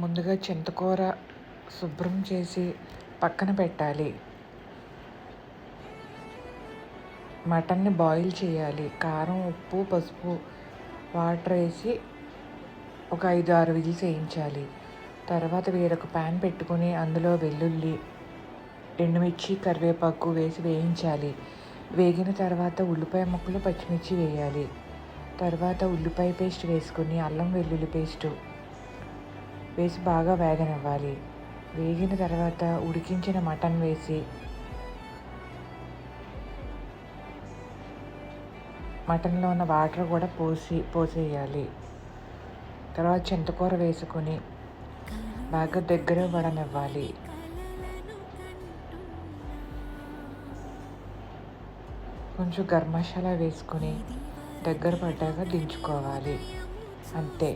ముందుగా చింతకూర శుభ్రం చేసి పక్కన పెట్టాలి. మటన్ని బాయిల్ చేయాలి. కారం, ఉప్పు, పసుపు, వాటర్ వేసి ఒక 5-6 విజిల్స్ వేయించాలి. తర్వాత వేరొక ప్యాన్ పెట్టుకొని అందులో వెల్లుల్లి, ఎండుమిర్చి, కరివేపాకు వేసి వేయించాలి. వేగిన తర్వాత ఉల్లిపాయ ముక్కలు, పచ్చిమిర్చి వేయాలి. తర్వాత ఉల్లిపాయ పేస్ట్ వేసుకొని అల్లం వెల్లుల్లి పేస్టు వేసి బాగా వేగనివ్వాలి. వేగిన తర్వాత ఉడికించిన మటన్ వేసి మటన్లో ఉన్న వాటర్ కూడా పోసేయాలి. తర్వాత చింతకూర వేసుకొని బాగా దగ్గర పడనివ్వాలి. కొంచెం గరం మసాలా వేసుకొని దగ్గర పడ్డాక దించుకోవాలి. అంతే.